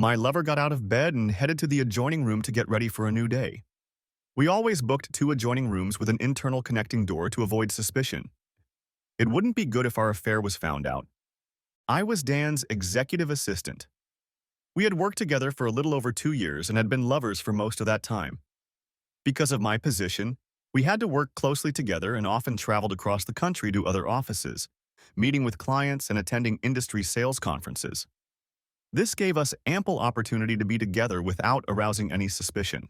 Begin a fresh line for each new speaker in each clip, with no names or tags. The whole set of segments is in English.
My lover got out of bed and headed to the adjoining room to get ready for a new day. We always booked two adjoining rooms with an internal connecting door to avoid suspicion. It wouldn't be good if our affair was found out. I was Dan's executive assistant. We had worked together for a little over 2 years and had been lovers for most of that time. Because of my position, we had to work closely together and often traveled across the country to other offices, meeting with clients and attending industry sales conferences. This gave us ample opportunity to be together without arousing any suspicion.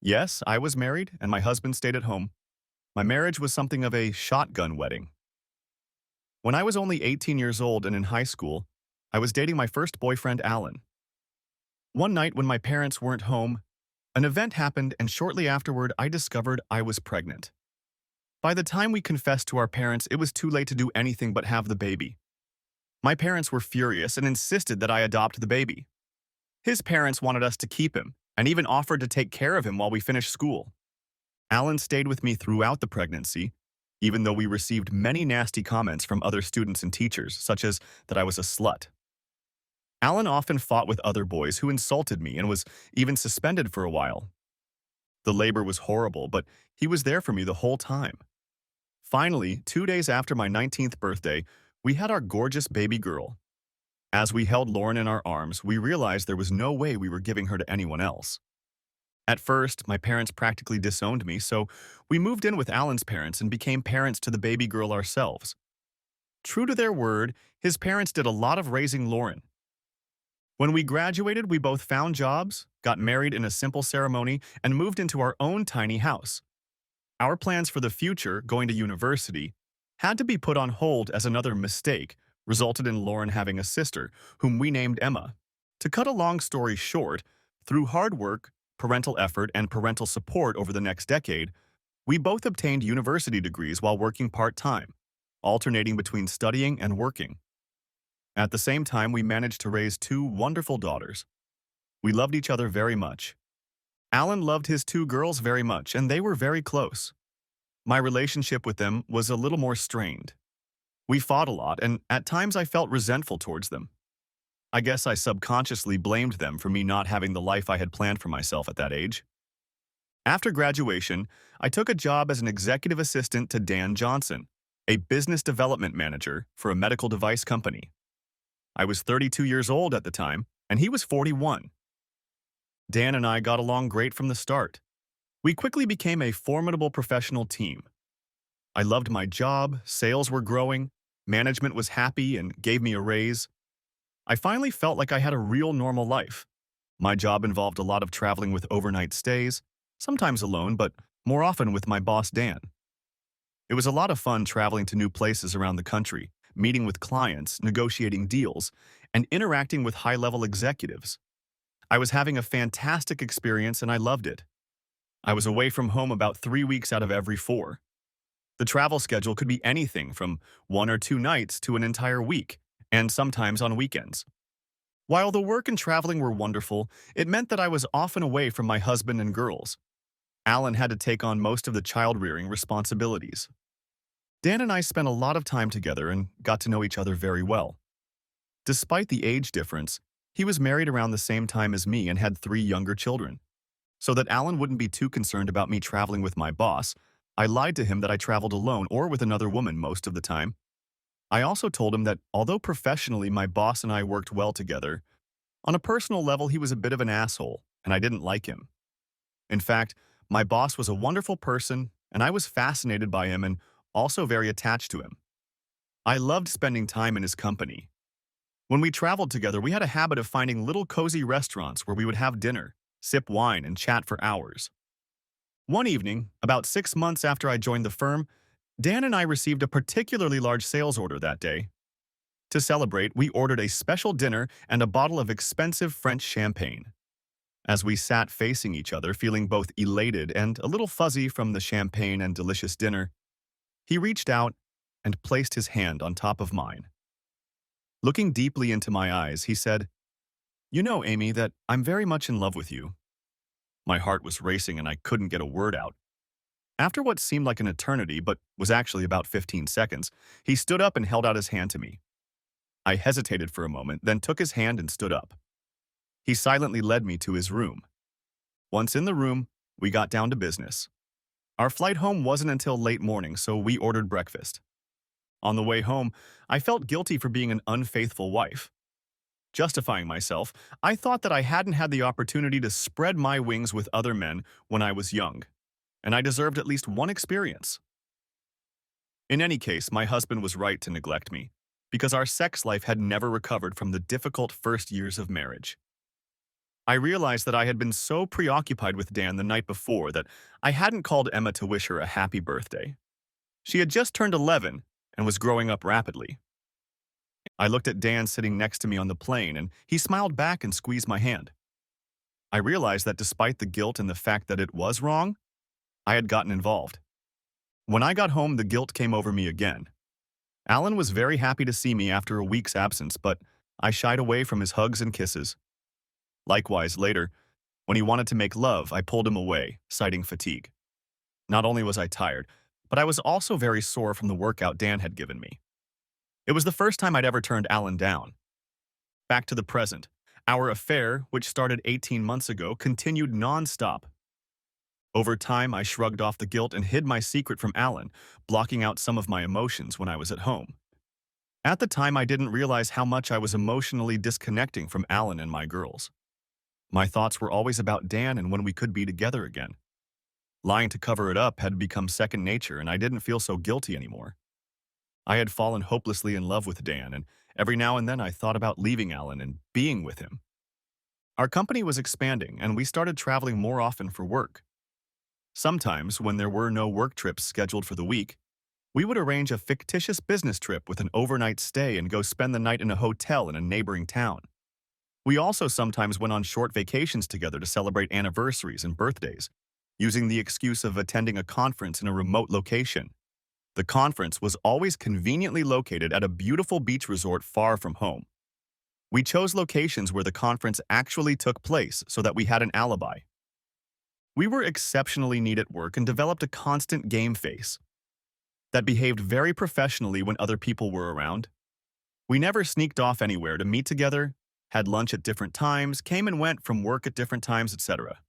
Yes, I was married and my husband stayed at home. My marriage was something of a shotgun wedding. When I was only 18 years old and in high school, I was dating my first boyfriend, Alan. One night when my parents weren't home, an event happened and shortly afterward I discovered I was pregnant. By the time we confessed to our parents, it was too late to do anything but have the baby. My parents were furious and insisted that I adopt the baby. His parents wanted us to keep him and even offered to take care of him while we finished school. Alan stayed with me throughout the pregnancy, even though we received many nasty comments from other students and teachers, such as that I was a slut. Alan often fought with other boys who insulted me and was even suspended for a while. The labor was horrible, but he was there for me the whole time. Finally, 2 days after my 19th birthday, we had our gorgeous baby girl. As we held Lauren in our arms, we realized there was no way we were giving her to anyone else. At first, my parents practically disowned me, so we moved in with Alan's parents and became parents to the baby girl ourselves. True to their word, his parents did a lot of raising Lauren. When we graduated, we both found jobs, got married in a simple ceremony, and moved into our own tiny house. Our plans for the future, going to university, had to be put on hold as another mistake resulted in Lauren having a sister, whom we named Emma. To cut a long story short, through hard work, parental effort, and parental support over the next decade, we both obtained university degrees while working part-time, alternating between studying and working. At the same time, we managed to raise two wonderful daughters. We loved each other very much. Alan loved his two girls very much, and they were very close. My relationship with them was a little more strained. We fought a lot, and at times I felt resentful towards them. I guess I subconsciously blamed them for me not having the life I had planned for myself at that age. After graduation, I took a job as an executive assistant to Dan Johnson, a business development manager for a medical device company. I was 32 years old at the time, and he was 41. Dan and I got along great from the start. We quickly became a formidable professional team. I loved my job, sales were growing, management was happy and gave me a raise. I finally felt like I had a real normal life. My job involved a lot of traveling with overnight stays, sometimes alone, but more often with my boss, Dan. It was a lot of fun traveling to new places around the country, meeting with clients, negotiating deals, and interacting with high-level executives. I was having a fantastic experience and I loved it. I was away from home about 3 weeks out of every 4. The travel schedule could be anything from 1 or 2 nights to an entire week, and sometimes on weekends. While the work and traveling were wonderful, it meant that I was often away from my husband and girls. Alan had to take on most of the child-rearing responsibilities. Dan and I spent a lot of time together and got to know each other very well. Despite the age difference, he was married around the same time as me and had 3 younger children. So that Alan wouldn't be too concerned about me traveling with my boss, I lied to him that I traveled alone or with another woman most of the time. I also told him that although professionally my boss and I worked well together, on a personal level he was a bit of an asshole and I didn't like him. In fact, my boss was a wonderful person and I was fascinated by him and also very attached to him. I loved spending time in his company. When we traveled together, we had a habit of finding little cozy restaurants where we would have dinner, sip wine, and chat for hours. One evening, about 6 months after I joined the firm, Dan and I received a particularly large sales order that day. To celebrate, we ordered a special dinner and a bottle of expensive French champagne. As we sat facing each other, feeling both elated and a little fuzzy from the champagne and delicious dinner, he reached out and placed his hand on top of mine. Looking deeply into my eyes, he said, "You know, Amy, that I'm very much in love with you." My heart was racing and I couldn't get a word out. After what seemed like an eternity, but was actually about 15 seconds, he stood up and held out his hand to me. I hesitated for a moment, then took his hand and stood up. He silently led me to his room. Once in the room, we got down to business. Our flight home wasn't until late morning, so we ordered breakfast. On the way home, I felt guilty for being an unfaithful wife. Justifying myself, I thought that I hadn't had the opportunity to spread my wings with other men when I was young, and I deserved at least one experience. In any case, my husband was right to neglect me, because our sex life had never recovered from the difficult first years of marriage. I realized that I had been so preoccupied with Dan the night before that I hadn't called Emma to wish her a happy birthday. She had just turned 11 and was growing up rapidly. I looked at Dan sitting next to me on the plane, and he smiled back and squeezed my hand. I realized that despite the guilt and the fact that it was wrong, I had gotten involved. When I got home, the guilt came over me again. Alan was very happy to see me after a week's absence, but I shied away from his hugs and kisses. Likewise, later, when he wanted to make love, I pulled him away, citing fatigue. Not only was I tired, but I was also very sore from the workout Dan had given me. It was the first time I'd ever turned Alan down. Back to the present. Our affair, which started 18 months ago, continued non-stop. Over time, I shrugged off the guilt and hid my secret from Alan, blocking out some of my emotions when I was at home. At the time, I didn't realize how much I was emotionally disconnecting from Alan and my girls. My thoughts were always about Dan and when we could be together again. Lying to cover it up had become second nature, and I didn't feel so guilty anymore. I had fallen hopelessly in love with Dan, and every now and then I thought about leaving Alan and being with him. Our company was expanding, and we started traveling more often for work. Sometimes, when there were no work trips scheduled for the week, we would arrange a fictitious business trip with an overnight stay and go spend the night in a hotel in a neighboring town. We also sometimes went on short vacations together to celebrate anniversaries and birthdays, using the excuse of attending a conference in a remote location. The conference was always conveniently located at a beautiful beach resort far from home. We chose locations where the conference actually took place so that we had an alibi. We were exceptionally neat at work and developed a constant game face that behaved very professionally when other people were around. We never sneaked off anywhere to meet together, had lunch at different times, came and went from work at different times, etc.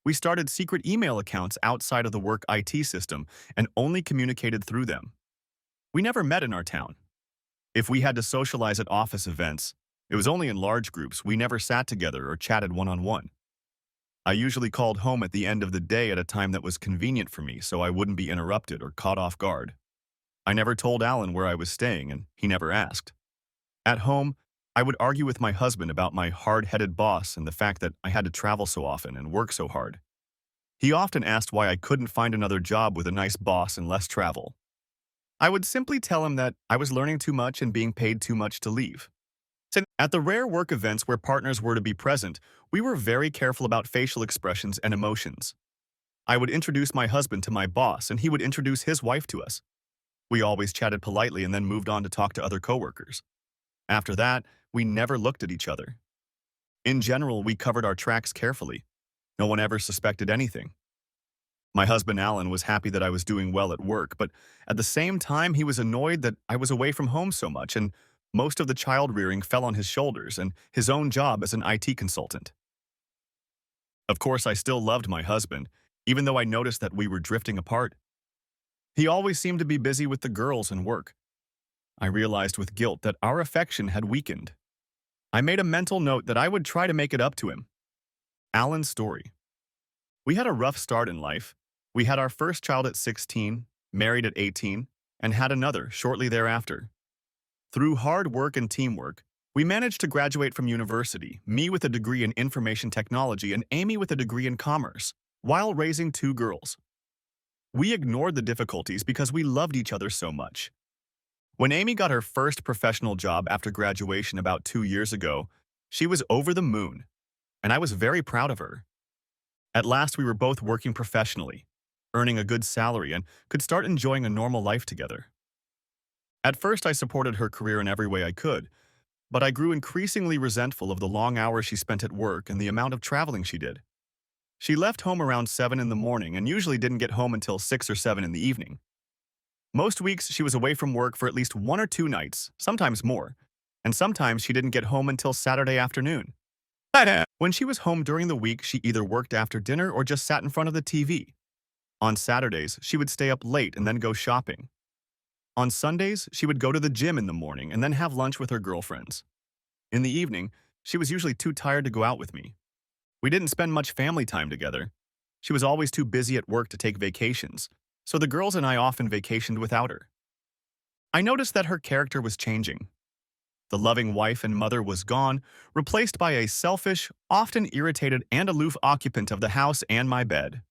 We started secret email accounts outside of the work IT system and only communicated through them. We never met in our town. If we had to socialize at office events, it was only in large groups. We never sat together or chatted one-on-one. I usually called home at the end of the day at a time that was convenient for me so I wouldn't be interrupted or caught off guard. I never told Alan where I was staying, and he never asked. At home, I would argue with my husband about my hard-headed boss and the fact that I had to travel so often and work so hard. He often asked why I couldn't find another job with a nice boss and less travel. I would simply tell him that I was learning too much and being paid too much to leave. At the rare work events where partners were to be present, we were very careful about facial expressions and emotions. I would introduce my husband to my boss, and he would introduce his wife to us. We always chatted politely and then moved on to talk to other coworkers. After that, we never looked at each other. In general, we covered our tracks carefully. No one ever suspected anything. My husband Alan was happy that I was doing well at work, but at the same time he was annoyed that I was away from home so much, and most of the child rearing fell on his shoulders and his own job as an IT consultant. Of course, I still loved my husband, even though I noticed that we were drifting apart. He always seemed to be busy with the girls and work. I realized with guilt that our affection had weakened. I made a mental note that I would try to make it up to him. Alan's story. We had a rough start in life. We had our first child at 16, married at 18, and had another shortly thereafter. Through hard work and teamwork, we managed to graduate from university, me with a degree in information technology and Amy with a degree in commerce, while raising two girls. We ignored the difficulties because we loved each other so much. When Amy got her first professional job after graduation about 2 years ago, she was over the moon, and I was very proud of her. At last, we were both working professionally, earning a good salary, and could start enjoying a normal life together. At first, I supported her career in every way I could, but I grew increasingly resentful of the long hours she spent at work and the amount of traveling she did. She left home around 7 in the morning and usually didn't get home until 6 or 7 in the evening. Most weeks, she was away from work for at least 1 or 2 nights, sometimes more, and sometimes she didn't get home until Saturday afternoon. When she was home during the week, she either worked after dinner or just sat in front of the TV. On Saturdays, she would stay up late and then go shopping. On Sundays, she would go to the gym in the morning and then have lunch with her girlfriends. In the evening, she was usually too tired to go out with me. We didn't spend much family time together. She was always too busy at work to take vacations, so the girls and I often vacationed without her. I noticed that her character was changing. The loving wife and mother was gone, replaced by a selfish, often irritated and aloof occupant of the house and my bed.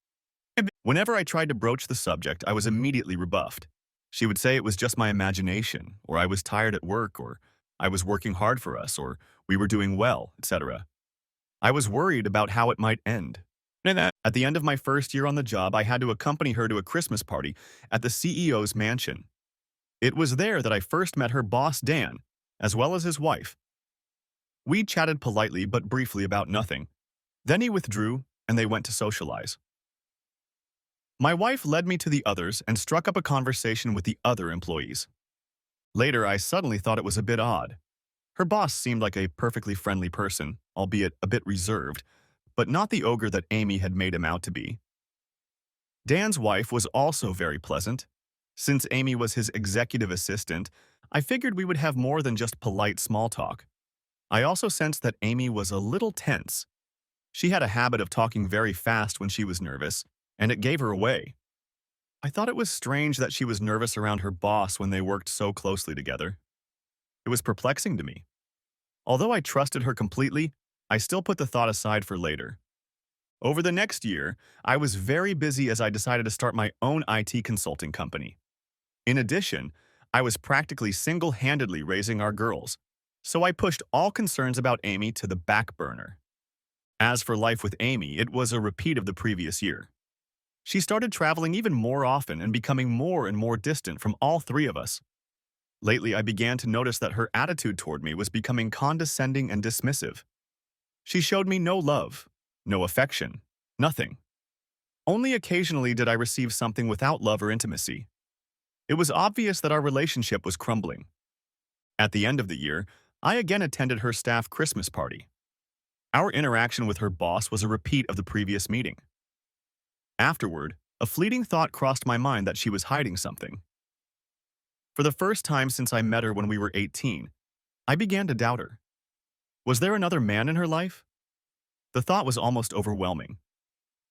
Whenever I tried to broach the subject, I was immediately rebuffed. She would say it was just my imagination, or I was tired at work, or I was working hard for us, or we were doing well, etc. I was worried about how it might end. At the end of my first year on the job, I had to accompany her to a Christmas party at the CEO's mansion. It was there that I first met her boss, Dan, as well as his wife. We chatted politely but briefly about nothing. Then he withdrew, and they went to socialize. My wife led me to the others and struck up a conversation with the other employees. Later, I suddenly thought it was a bit odd. Her boss seemed like a perfectly friendly person, albeit a bit reserved, but not the ogre that Amy had made him out to be. Dan's wife was also very pleasant. Since Amy was his executive assistant, I figured we would have more than just polite small talk. I also sensed that Amy was a little tense. She had a habit of talking very fast when she was nervous, and it gave her away. I thought it was strange that she was nervous around her boss when they worked so closely together. It was perplexing to me. Although I trusted her completely, I still put the thought aside for later. Over the next year, I was very busy as I decided to start my own IT consulting company. In addition, I was practically single-handedly raising our girls, so I pushed all concerns about Amy to the back burner. As for life with Amy, it was a repeat of the previous year. She started traveling even more often and becoming more and more distant from all three of us. Lately, I began to notice that her attitude toward me was becoming condescending and dismissive. She showed me no love, no affection, nothing. Only occasionally did I receive something without love or intimacy. It was obvious that our relationship was crumbling. At the end of the year, I again attended her staff Christmas party. Our interaction with her boss was a repeat of the previous meeting. Afterward, a fleeting thought crossed my mind that she was hiding something. For the first time since I met her when we were 18, I began to doubt her. Was there another man in her life? The thought was almost overwhelming.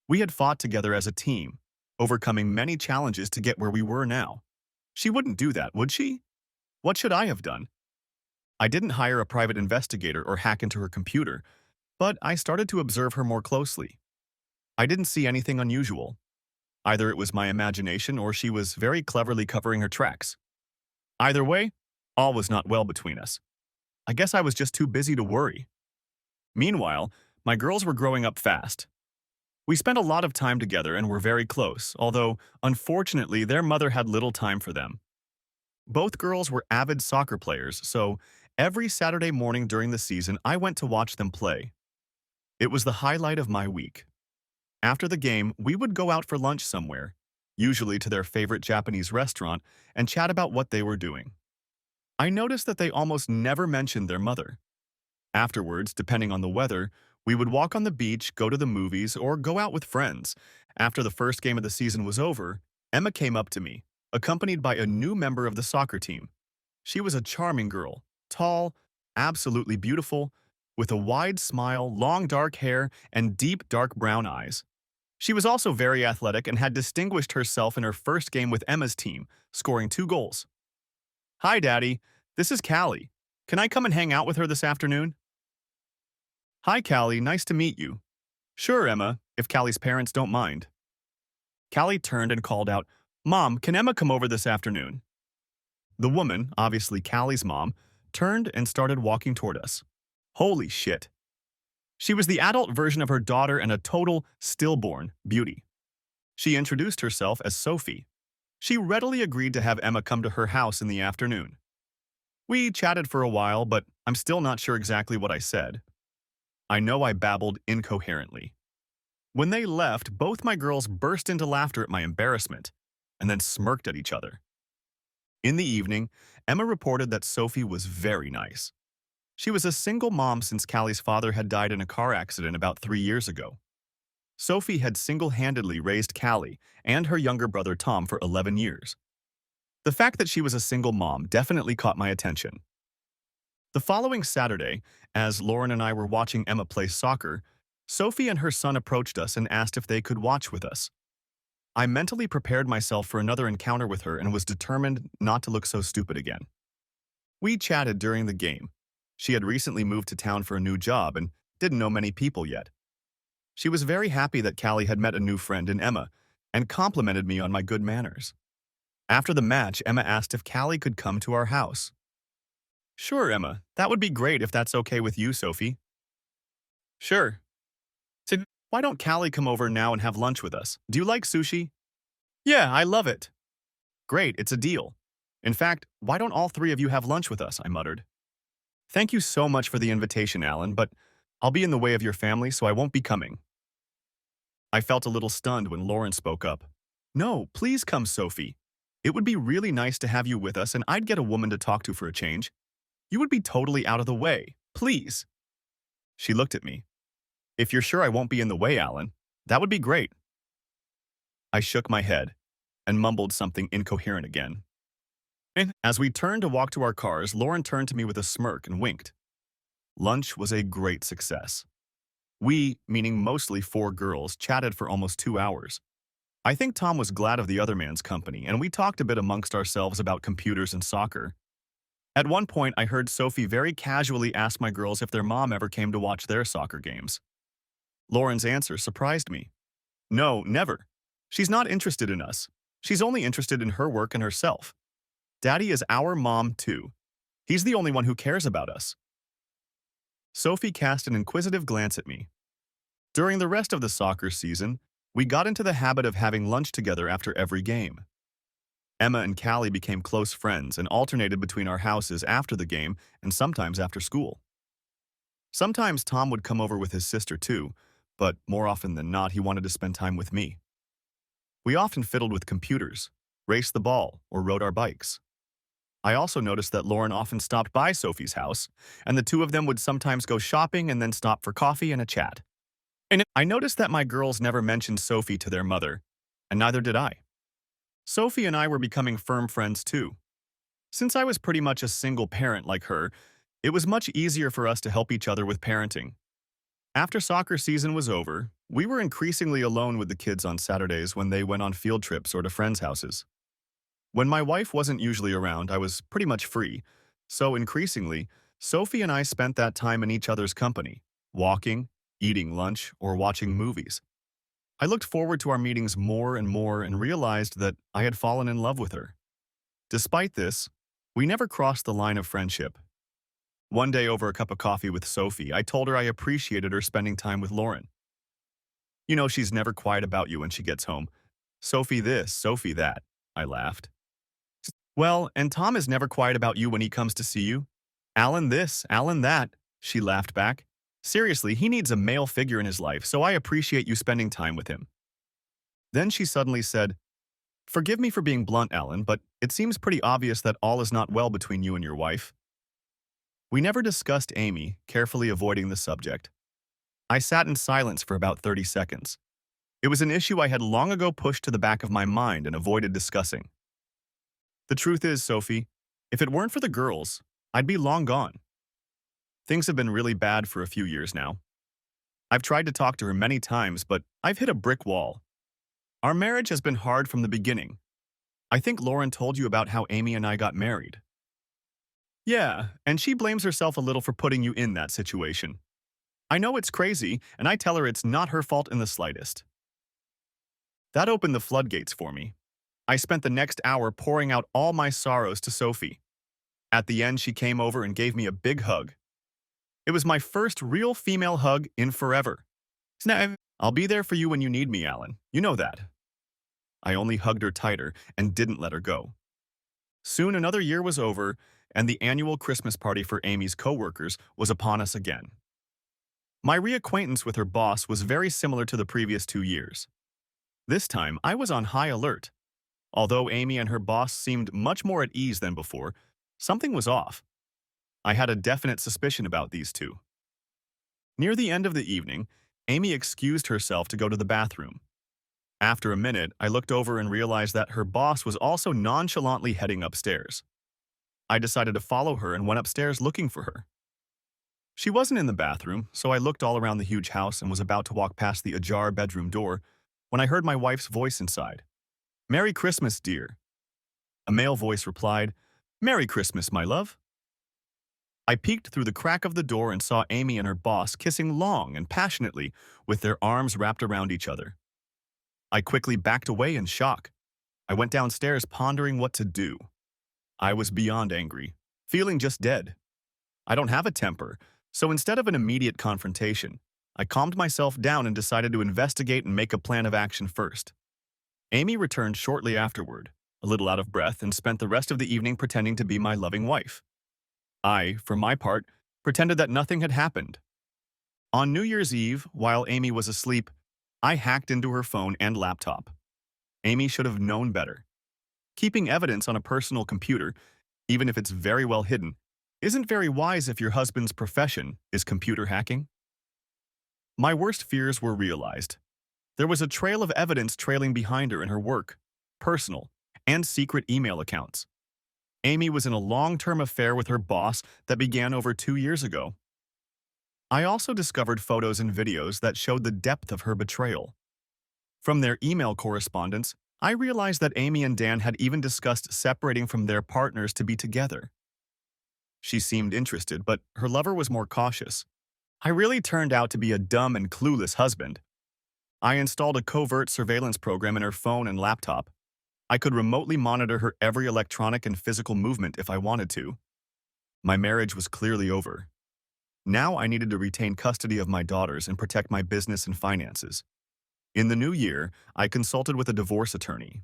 We had fought together as a team, overcoming many challenges to get where we were now. She wouldn't do that, would she? What should I have done? I didn't hire a private investigator or hack into her computer, but I started to observe her more closely. I didn't see anything unusual. Either it was my imagination or she was very cleverly covering her tracks. Either way, all was not well between us. I guess I was just too busy to worry. Meanwhile, my girls were growing up fast. We spent a lot of time together and were very close, although, unfortunately, their mother had little time for them. Both girls were avid soccer players, so every Saturday morning during the season, I went to watch them play. It was the highlight of my week. After the game, we would go out for lunch somewhere, usually to their favorite Japanese restaurant, and chat about what they were doing. I noticed that they almost never mentioned their mother. Afterwards, depending on the weather, we would walk on the beach, go to the movies, or go out with friends. After the first game of the season was over, Emma came up to me, accompanied by a new member of the soccer team. She was a charming girl, tall, absolutely beautiful, with a wide smile, long dark hair, and deep dark brown eyes. She was also very athletic and had distinguished herself in her first game with Emma's team, scoring 2 goals. "Hi, Daddy. This is Callie. Can I come and hang out with her this afternoon?" "Hi, Callie. Nice to meet you." "Sure, Emma, if Callie's parents don't mind." Callie turned and called out, "Mom, can Emma come over this afternoon?" The woman, obviously Callie's mom, turned and started walking toward us. Holy shit. She was the adult version of her daughter and a total, stillborn beauty. She introduced herself as Sophie. She readily agreed to have Emma come to her house in the afternoon. We chatted for a while, but I'm still not sure exactly what I said. I know I babbled incoherently. When they left, both my girls burst into laughter at my embarrassment, and then smirked at each other. In the evening, Emma reported that Sophie was very nice. She was a single mom since Callie's father had died in a car accident about 3 years ago. Sophie had single-handedly raised Callie and her younger brother Tom for 11 years. The fact that she was a single mom definitely caught my attention. The following Saturday, as Lauren and I were watching Emma play soccer, Sophie and her son approached us and asked if they could watch with us. I mentally prepared myself for another encounter with her and was determined not to look so stupid again. We chatted during the game. She had recently moved to town for a new job and didn't know many people yet. She was very happy that Callie had met a new friend in Emma and complimented me on my good manners. After the match, Emma asked if Callie could come to our house. Sure, Emma. That would be great if that's okay with you, Sophie. Sure. So, why don't Callie come over now and have lunch with us? Do you like sushi? Yeah, I love it. Great, it's a deal. In fact, why don't all three of you have lunch with us? I muttered. Thank you so much for the invitation, Alan, but I'll be in the way of your family, so I won't be coming. I felt a little stunned when Lauren spoke up. No, please come, Sophie. It would be really nice to have you with us, and I'd get a woman to talk to for a change. You would be totally out of the way. Please. She looked at me. If you're sure I won't be in the way, Alan, that would be great. I shook my head and mumbled something incoherent again. And as we turned to walk to our cars, Lauren turned to me with a smirk and winked. Lunch was a great success. We, meaning mostly 4 girls, chatted for almost 2 hours. I think Tom was glad of the other man's company, and we talked a bit amongst ourselves about computers and soccer. At one point, I heard Sophie very casually ask my girls if their mom ever came to watch their soccer games. Lauren's answer surprised me. No, never. She's not interested in us. She's only interested in her work and herself. Daddy is our mom, too. He's the only one who cares about us. Sophie cast an inquisitive glance at me. During the rest of the soccer season, we got into the habit of having lunch together after every game. Emma and Callie became close friends and alternated between our houses after the game and sometimes after school. Sometimes Tom would come over with his sister too, but more often than not, he wanted to spend time with me. We often fiddled with computers, raced the ball, or rode our bikes. I also noticed that Lauren often stopped by Sophie's house, and the two of them would sometimes go shopping and then stop for coffee and a chat. And I noticed that my girls never mentioned Sophie to their mother, and neither did I. Sophie and I were becoming firm friends too. Since I was pretty much a single parent like her, it was much easier for us to help each other with parenting. After soccer season was over, we were increasingly alone with the kids on Saturdays when they went on field trips or to friends' houses. When my wife wasn't usually around, I was pretty much free, so increasingly, Sophie and I spent that time in each other's company, walking, eating lunch, or watching movies. I looked forward to our meetings more and realized that I had fallen in love with her. Despite this, we never crossed the line of friendship. One day over a cup of coffee with Sophie, I told her I appreciated her spending time with Lauren. You know, she's never quiet about you when she gets home. Sophie this, Sophie that, I laughed. Well, and Tom is never quiet about you when he comes to see you. Alan this, Alan that, she laughed back. Seriously, he needs a male figure in his life, so I appreciate you spending time with him. Then she suddenly said, Forgive me for being blunt, Alan, but it seems pretty obvious that all is not well between you and your wife. We never discussed Amy, carefully avoiding the subject. I sat in silence for about 30 seconds. It was an issue I had long ago pushed to the back of my mind and avoided discussing. The truth is, Sophie, if it weren't for the girls, I'd be long gone. Things have been really bad for a few years now. I've tried to talk to her many times, but I've hit a brick wall. Our marriage has been hard from the beginning. I think Lauren told you about how Amy and I got married. Yeah, and she blames herself a little for putting you in that situation. I know it's crazy, and I tell her it's not her fault in the slightest. That opened the floodgates for me. I spent the next hour pouring out all my sorrows to Sophie. At the end, she came over and gave me a big hug. It was my first real female hug in forever. Now, I'll be there for you when you need me, Alan. You know that. I only hugged her tighter and didn't let her go. Soon another year was over, and the annual Christmas party for Amy's coworkers was upon us again. My reacquaintance with her boss was very similar to the previous 2 years. This time, I was on high alert. Although Amy and her boss seemed much more at ease than before, something was off. I had a definite suspicion about these two. Near the end of the evening, Amy excused herself to go to the bathroom. After a minute, I looked over and realized that her boss was also nonchalantly heading upstairs. I decided to follow her and went upstairs looking for her. She wasn't in the bathroom, so I looked all around the huge house and was about to walk past the ajar bedroom door when I heard my wife's voice inside. "Merry Christmas, dear." A male voice replied, "Merry Christmas, my love." I peeked through the crack of the door and saw Amy and her boss kissing long and passionately with their arms wrapped around each other. I quickly backed away in shock. I went downstairs pondering what to do. I was beyond angry, feeling just dead. I don't have a temper, so instead of an immediate confrontation, I calmed myself down and decided to investigate and make a plan of action first. Amy returned shortly afterward, a little out of breath, and spent the rest of the evening pretending to be my loving wife. I, for my part, pretended that nothing had happened. On New Year's Eve, while Amy was asleep, I hacked into her phone and laptop. Amy should have known better. Keeping evidence on a personal computer, even if it's very well hidden, isn't very wise if your husband's profession is computer hacking. My worst fears were realized. There was a trail of evidence trailing behind her in her work, personal, and secret email accounts. Amy was in a long-term affair with her boss that began over 2 years ago. I also discovered photos and videos that showed the depth of her betrayal. From their email correspondence, I realized that Amy and Dan had even discussed separating from their partners to be together. She seemed interested, but her lover was more cautious. I really turned out to be a dumb and clueless husband. I installed a covert surveillance program in her phone and laptop. I could remotely monitor her every electronic and physical movement if I wanted to. My marriage was clearly over. Now I needed to retain custody of my daughters and protect my business and finances. In the new year, I consulted with a divorce attorney.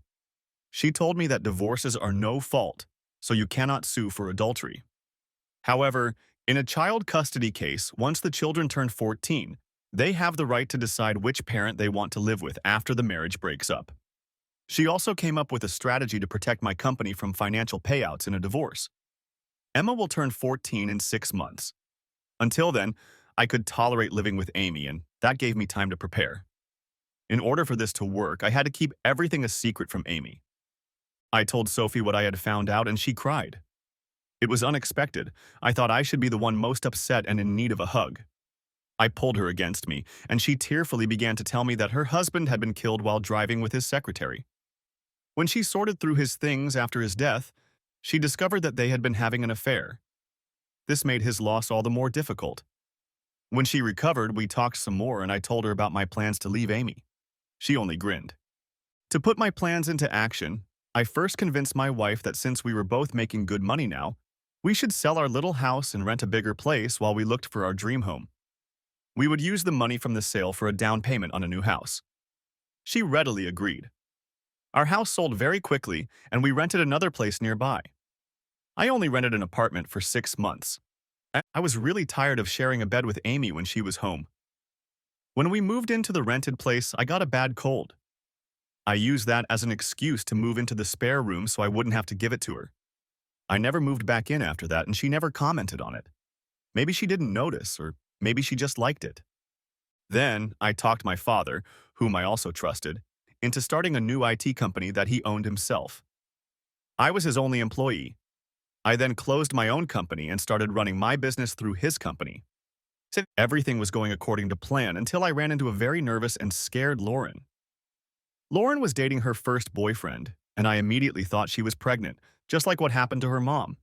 She told me that divorces are no fault, so you cannot sue for adultery. However, in a child custody case, once the children turn 14, they have the right to decide which parent they want to live with after the marriage breaks up. She also came up with a strategy to protect my company from financial payouts in a divorce. Emma will turn 14 in 6 months. Until then, I could tolerate living with Amy, and that gave me time to prepare. In order for this to work, I had to keep everything a secret from Amy. I told Sophie what I had found out, and she cried. It was unexpected. I thought I should be the one most upset and in need of a hug. I pulled her against me, and she tearfully began to tell me that her husband had been killed while driving with his secretary. When she sorted through his things after his death, she discovered that they had been having an affair. This made his loss all the more difficult. When she recovered, we talked some more, and I told her about my plans to leave Amy. She only grinned. To put my plans into action, I first convinced my wife that since we were both making good money now, we should sell our little house and rent a bigger place while we looked for our dream home. We would use the money from the sale for a down payment on a new house. She readily agreed. Our house sold very quickly, and we rented another place nearby. I only rented an apartment for 6 months. I was really tired of sharing a bed with Amy when she was home. When we moved into the rented place, I got a bad cold. I used that as an excuse to move into the spare room so I wouldn't have to give it to her. I never moved back in after that, and she never commented on it. Maybe she didn't notice, or maybe she just liked it. Then, I talked my father, whom I also trusted, into starting a new IT company that he owned himself. I was his only employee. I then closed my own company and started running my business through his company. Everything was going according to plan until I ran into a very nervous and scared Lauren. Lauren was dating her first boyfriend, and I immediately thought she was pregnant, just like what happened to her mom.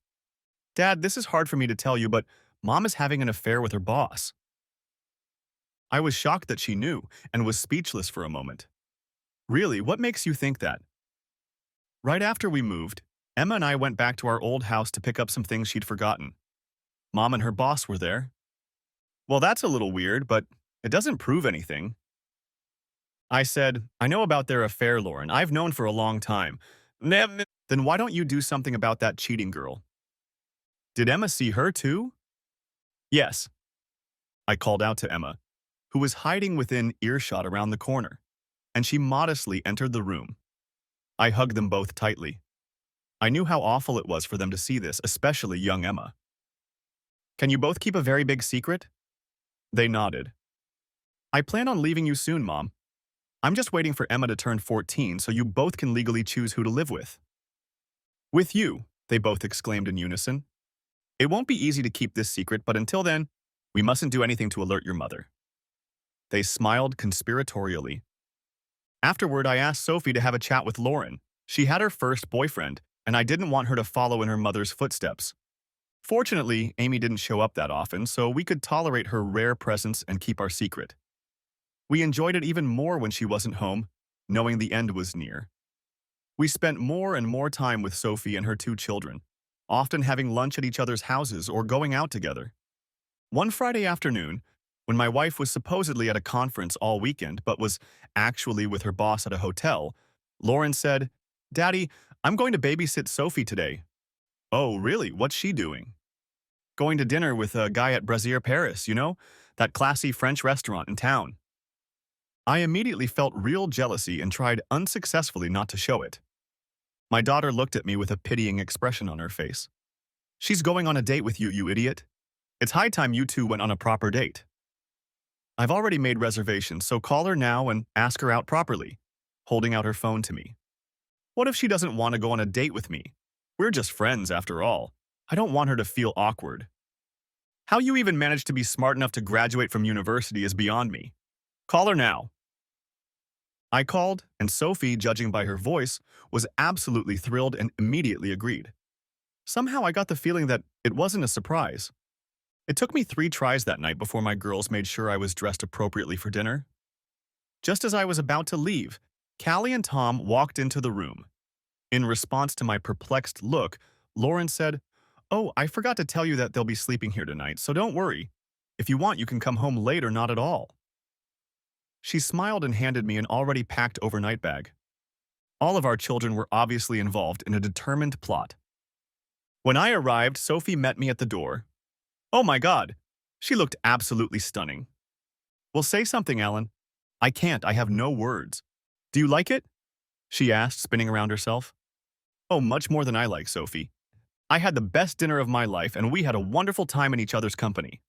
Dad, this is hard for me to tell you, but Mom is having an affair with her boss. I was shocked that she knew and was speechless for a moment. Really, what makes you think that? Right after we moved, Emma and I went back to our old house to pick up some things she'd forgotten. Mom and her boss were there. Well, that's a little weird, but it doesn't prove anything. I said, I know about their affair, Lauren. I've known for a long time. Then why don't you do something about that cheating girl? Did Emma see her too? Yes. I called out to Emma, who was hiding within earshot around the corner, and she modestly entered the room. I hugged them both tightly. I knew how awful it was for them to see this, especially young Emma. Can you both keep a very big secret? They nodded. I plan on leaving you soon, Mom. I'm just waiting for Emma to turn 14 so you both can legally choose who to live with. With you, they both exclaimed in unison. It won't be easy to keep this secret, but until then, we mustn't do anything to alert your mother. They smiled conspiratorially. Afterward, I asked Sophie to have a chat with Lauren. She had her first boyfriend, and I didn't want her to follow in her mother's footsteps. Fortunately, Amy didn't show up that often, so we could tolerate her rare presence and keep our secret. We enjoyed it even more when she wasn't home, knowing the end was near. We spent more and more time with Sophie and her two children, often having lunch at each other's houses or going out together. One Friday afternoon, when my wife was supposedly at a conference all weekend but was actually with her boss at a hotel, Lauren said, "Daddy, I'm going to babysit Sophie today." "Oh, really? What's she doing?" "Going to dinner with a guy at Brazier Paris, that classy French restaurant in town." I immediately felt real jealousy and tried unsuccessfully not to show it. My daughter looked at me with a pitying expression on her face. "She's going on a date with you, you idiot. It's high time you two went on a proper date." "I've already made reservations, so call her now and ask her out properly," holding out her phone to me. "What if she doesn't want to go on a date with me? We're just friends after all. I don't want her to feel awkward." "How you even managed to be smart enough to graduate from university is beyond me. Call her now." I called, and Sophie, judging by her voice, was absolutely thrilled and immediately agreed. Somehow I got the feeling that it wasn't a surprise. It took me 3 tries that night before my girls made sure I was dressed appropriately for dinner. Just as I was about to leave, Callie and Tom walked into the room. In response to my perplexed look, Lauren said, "Oh, I forgot to tell you that they'll be sleeping here tonight, so don't worry. If you want, you can come home late or not at all." She smiled and handed me an already packed overnight bag. All of our children were obviously involved in a determined plot. When I arrived, Sophie met me at the door. Oh my God, she looked absolutely stunning. "Well, say something, Alan." "I can't, I have no words." "Do you like it?" she asked, spinning around herself. "Oh, much more than I like, Sophie. I had the best dinner of my life, and we had a wonderful time in each other's company."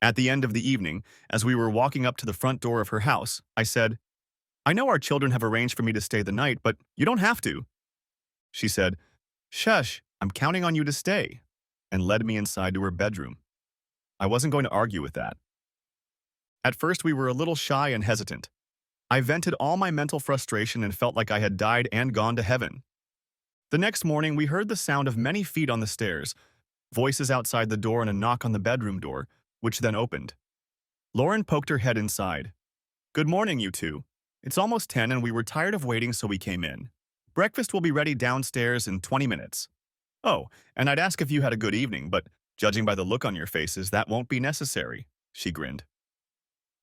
At the end of the evening, as we were walking up to the front door of her house, I said, "I know our children have arranged for me to stay the night, but you don't have to." She said, "Shush, I'm counting on you to stay," and led me inside to her bedroom. I wasn't going to argue with that. At first, we were a little shy and hesitant. I vented all my mental frustration and felt like I had died and gone to heaven. The next morning, we heard the sound of many feet on the stairs, voices outside the door and a knock on the bedroom door, which then opened. Lauren poked her head inside. "Good morning, you two. It's almost 10 and we were tired of waiting, so we came in. Breakfast will be ready downstairs in 20 minutes. Oh, and I'd ask if you had a good evening, but judging by the look on your faces, that won't be necessary," she grinned.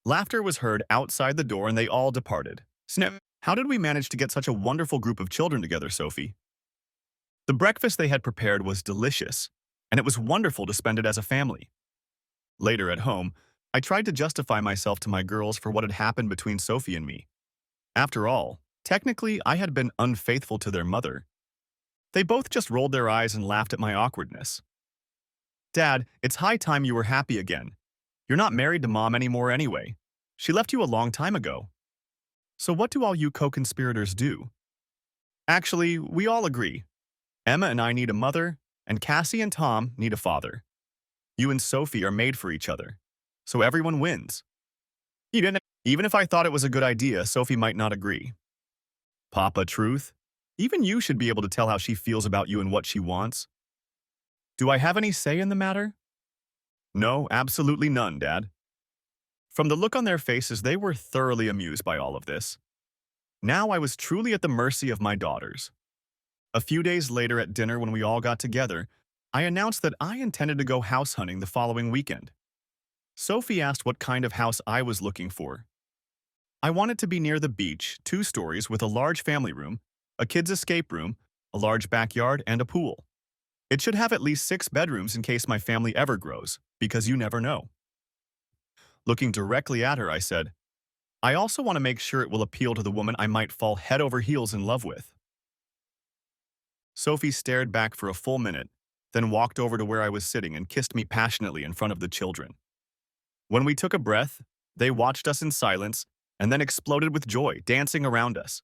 Laughter was heard outside the door and they all departed. Snip, how did we manage to get such a wonderful group of children together, Sophie? The breakfast they had prepared was delicious, and it was wonderful to spend it as a family. Later at home, I tried to justify myself to my girls for what had happened between Sophie and me. After all, technically, I had been unfaithful to their mother. They both just rolled their eyes and laughed at my awkwardness. "Dad, it's high time you were happy again. You're not married to Mom anymore anyway. She left you a long time ago. So what do all you co-conspirators do?" "Actually, we all agree. Emma and I need a mother, and Cassie and Tom need a father. You and Sophie are made for each other. So everyone wins." Even if I thought it was a good idea, Sophie might not agree. "Papa, truth? Even you should be able to tell how she feels about you and what she wants." "Do I have any say in the matter?" "No, absolutely none, Dad." From the look on their faces, they were thoroughly amused by all of this. Now I was truly at the mercy of my daughters. A few days later at dinner when we all got together, I announced that I intended to go house hunting the following weekend. Sophie asked what kind of house I was looking for. I wanted to be near the beach, 2 stories with a large family room, a kid's escape room, a large backyard, and a pool. It should have at least 6 bedrooms in case my family ever grows, because you never know. Looking directly at her, I said, "I also want to make sure it will appeal to the woman I might fall head over heels in love with." Sophie stared back for a full minute, then walked over to where I was sitting and kissed me passionately in front of the children. When we took a breath, they watched us in silence and then exploded with joy, dancing around us.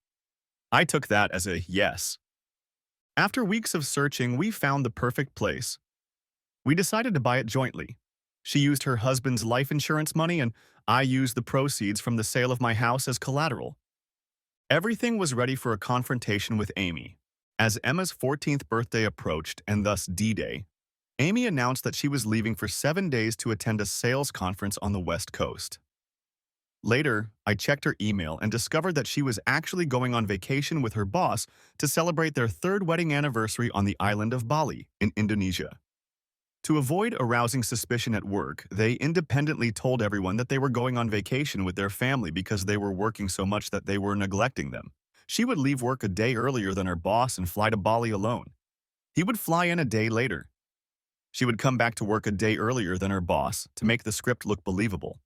I took that as a yes. After weeks of searching, we found the perfect place. We decided to buy it jointly. She used her husband's life insurance money, and I used the proceeds from the sale of my house as collateral. Everything was ready for a confrontation with Amy. As Emma's 14th birthday approached, and thus D-Day, Amy announced that she was leaving for 7 days to attend a sales conference on the West Coast. Later, I checked her email and discovered that she was actually going on vacation with her boss to celebrate their third wedding anniversary on the island of Bali in Indonesia. To avoid arousing suspicion at work, they independently told everyone that they were going on vacation with their family because they were working so much that they were neglecting them. She would leave work a day earlier than her boss and fly to Bali alone. He would fly in a day later. She would come back to work a day earlier than her boss to make the script look believable.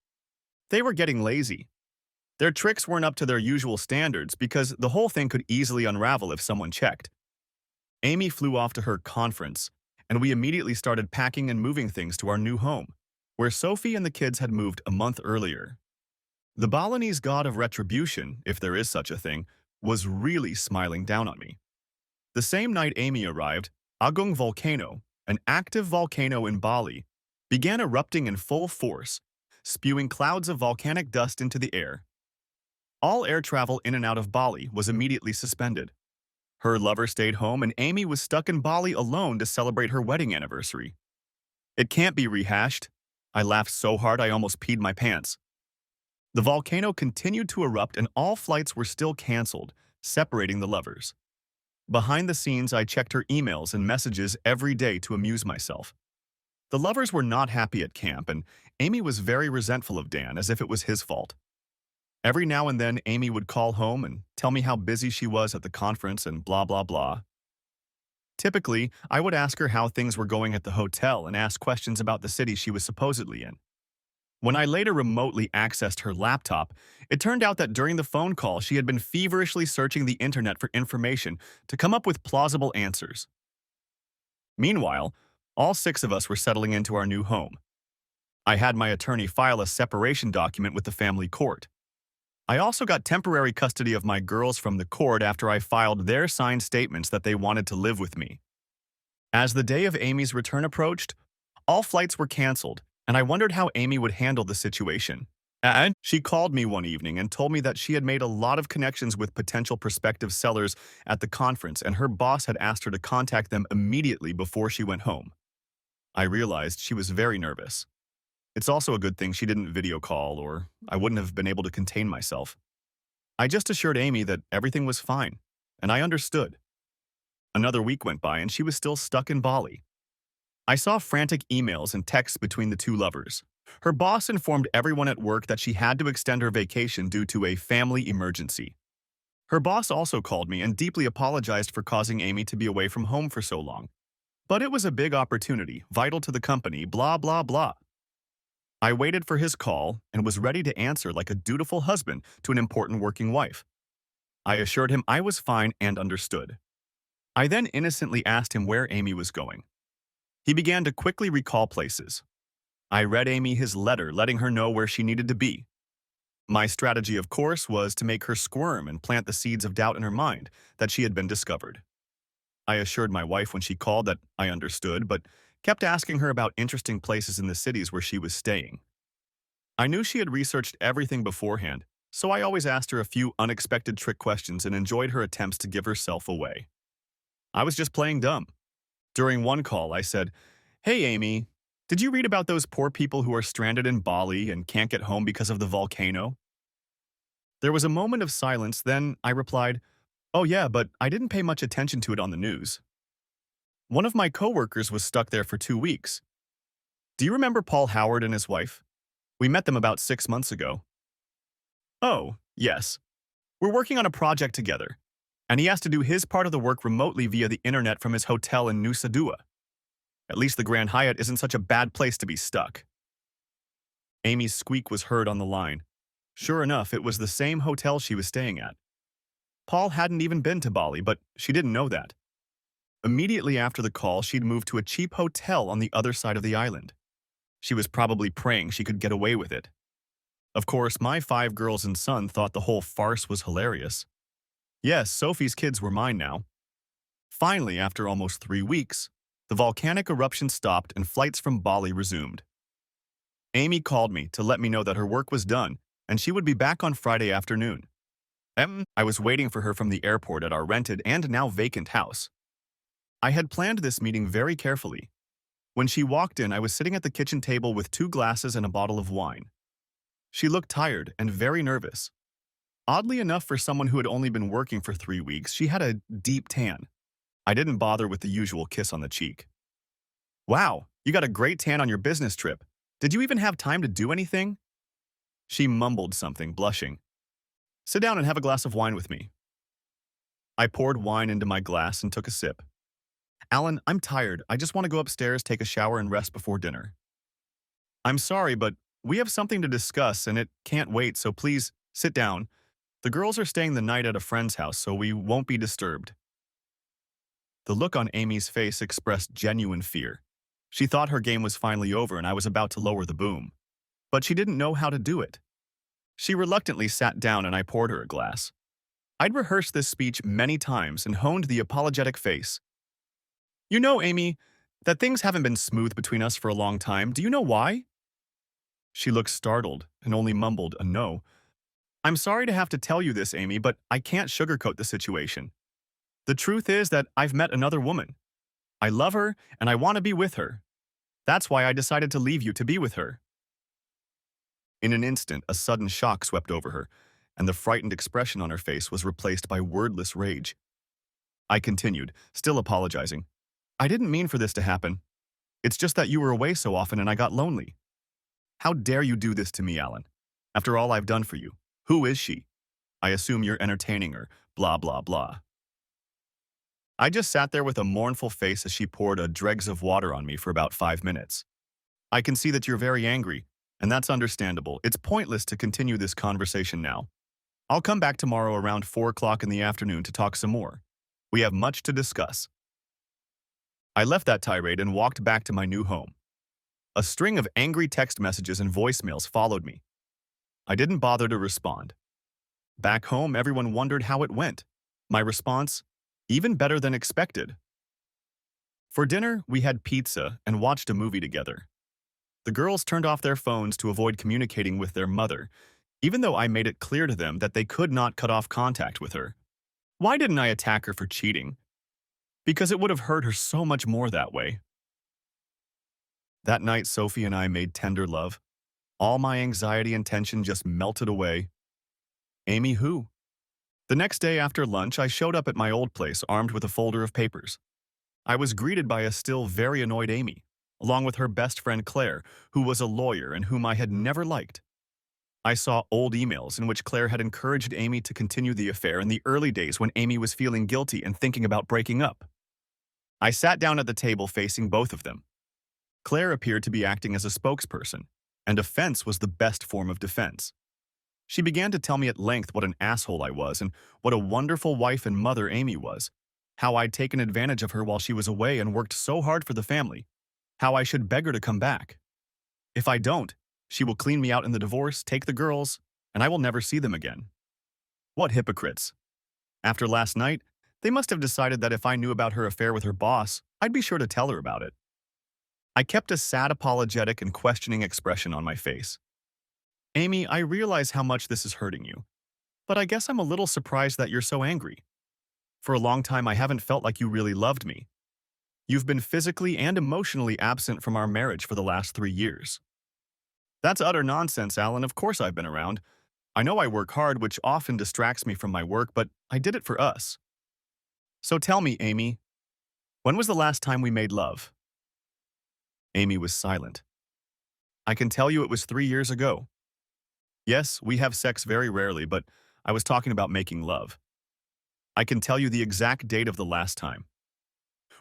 They were getting lazy. Their tricks weren't up to their usual standards because the whole thing could easily unravel if someone checked. Amy flew off to her conference, and we immediately started packing and moving things to our new home, where Sophie and the kids had moved a month earlier. The Balinese god of retribution, if there is such a thing, was really smiling down on me. The same night Amy arrived, Agung volcano, an active volcano in Bali, began erupting in full force, spewing clouds of volcanic dust into the air. All air travel in and out of Bali was immediately suspended. Her lover stayed home and Amy was stuck in Bali alone to celebrate her wedding anniversary. It can't be rehashed. I laughed so hard I almost peed my pants. The volcano continued to erupt and all flights were still canceled, separating the lovers. Behind the scenes, I checked her emails and messages every day to amuse myself. The lovers were not happy at camp, and Amy was very resentful of Dan, as if it was his fault. Every now and then, Amy would call home and tell me how busy she was at the conference and blah blah blah. Typically, I would ask her how things were going at the hotel and ask questions about the city she was supposedly in. When I later remotely accessed her laptop, it turned out that during the phone call she had been feverishly searching the internet for information to come up with plausible answers. Meanwhile, all 6 of us were settling into our new home. I had my attorney file a separation document with the family court. I also got temporary custody of my girls from the court after I filed their signed statements that they wanted to live with me. As the day of Amy's return approached, all flights were canceled, and I wondered how Amy would handle the situation. And she called me one evening and told me that she had made a lot of connections with potential prospective sellers at the conference and her boss had asked her to contact them immediately before she went home. I realized she was very nervous. It's also a good thing she didn't video call or I wouldn't have been able to contain myself. I just assured Amy that everything was fine, and I understood. Another week went by and she was still stuck in Bali. I saw frantic emails and texts between the two lovers. Her boss informed everyone at work that she had to extend her vacation due to a family emergency. Her boss also called me and deeply apologized for causing Amy to be away from home for so long. But it was a big opportunity, vital to the company, blah blah blah. I waited for his call and was ready to answer like a dutiful husband to an important working wife. I assured him I was fine and understood. I then innocently asked him where Amy was going. He began to quickly recall places. I read Amy his letter letting her know where she needed to be. My strategy, of course, was to make her squirm and plant the seeds of doubt in her mind that she had been discovered. I assured my wife when she called that I understood, but kept asking her about interesting places in the cities where she was staying. I knew she had researched everything beforehand, so I always asked her a few unexpected trick questions and enjoyed her attempts to give herself away. I was just playing dumb. During one call, I said, "Hey Amy, did you read about those poor people who are stranded in Bali and can't get home because of the volcano?" There was a moment of silence, then I replied, "Oh yeah, but I didn't pay much attention to it on the news. One of my coworkers was stuck there for 2 weeks. Do you remember Paul Howard and his wife? We met them about 6 months ago." "Oh, yes. We're working on a project together, and he has to do his part of the work remotely via the internet from his hotel in Nusa Dua. At least the Grand Hyatt isn't such a bad place to be stuck." Amy's squeak was heard on the line. Sure enough, it was the same hotel she was staying at. Paul hadn't even been to Bali, but she didn't know that. Immediately after the call, she'd moved to a cheap hotel on the other side of the island. She was probably praying she could get away with it. Of course, my 5 girls and son thought the whole farce was hilarious. Yes, Sophie's kids were mine now. Finally, after almost 3 weeks, the volcanic eruption stopped and flights from Bali resumed. Amy called me to let me know that her work was done and she would be back on Friday afternoon. I was waiting for her from the airport at our rented and now vacant house. I had planned this meeting very carefully. When she walked in, I was sitting at the kitchen table with 2 glasses and a bottle of wine. She looked tired and very nervous. Oddly enough, for someone who had only been working for 3 weeks, she had a deep tan. I didn't bother with the usual kiss on the cheek. Wow, you got a great tan on your business trip. Did you even have time to do anything? She mumbled something, blushing. Sit down and have a glass of wine with me. I poured wine into my glass and took a sip. Alan, I'm tired. I just want to go upstairs, take a shower, and rest before dinner. I'm sorry, but we have something to discuss and it can't wait, so please sit down. The girls are staying the night at a friend's house, so we won't be disturbed. The look on Amy's face expressed genuine fear. She thought her game was finally over and I was about to lower the boom. But she didn't know how to do it. She reluctantly sat down and I poured her a glass. I'd rehearsed this speech many times and honed the apologetic face. You know, Amy, that things haven't been smooth between us for a long time. Do you know why? She looked startled and only mumbled a no. I'm sorry to have to tell you this, Amy, but I can't sugarcoat the situation. The truth is that I've met another woman. I love her and I want to be with her. That's why I decided to leave you to be with her. In an instant, a sudden shock swept over her, and the frightened expression on her face was replaced by wordless rage. I continued, still apologizing. I didn't mean for this to happen. It's just that you were away so often and I got lonely. How dare you do this to me, Alan? After all I've done for you. Who is she? I assume you're entertaining her, blah, blah, blah. I just sat there with a mournful face as she poured a dregs of water on me for about 5 minutes. I can see that you're very angry, and that's understandable. It's pointless to continue this conversation now. I'll come back tomorrow around 4 o'clock in the afternoon to talk some more. We have much to discuss. I left that tirade and walked back to my new home. A string of angry text messages and voicemails followed me. I didn't bother to respond. Back home, everyone wondered how it went. My response? Even better than expected. For dinner, we had pizza and watched a movie together. The girls turned off their phones to avoid communicating with their mother, even though I made it clear to them that they could not cut off contact with her. Why didn't I attack her for cheating? Because it would have hurt her so much more that way. That night, Sophie and I made tender love. All my anxiety and tension just melted away. Amy who? The next day after lunch, I showed up at my old place armed with a folder of papers. I was greeted by a still very annoyed Amy, along with her best friend Claire, who was a lawyer and whom I had never liked. I saw old emails in which Claire had encouraged Amy to continue the affair in the early days when Amy was feeling guilty and thinking about breaking up. I sat down at the table facing both of them. Claire appeared to be acting as a spokesperson, and offense was the best form of defense. She began to tell me at length what an asshole I was and what a wonderful wife and mother Amy was, how I'd taken advantage of her while she was away and worked so hard for the family, how I should beg her to come back. If I don't, she will clean me out in the divorce, take the girls, and I will never see them again. What hypocrites. After last night, they must have decided that if I knew about her affair with her boss, I'd be sure to tell her about it. I kept a sad, apologetic, and questioning expression on my face. Amy, I realize how much this is hurting you, but I guess I'm a little surprised that you're so angry. For a long time, I haven't felt like you really loved me. You've been physically and emotionally absent from our marriage for the last 3 years. That's utter nonsense, Alan. Of course I've been around. I know I work hard, which often distracts me from my work, but I did it for us. So tell me, Amy, when was the last time we made love? Amy was silent. I can tell you it was 3 years ago. Yes, we have sex very rarely, but I was talking about making love. I can tell you the exact date of the last time.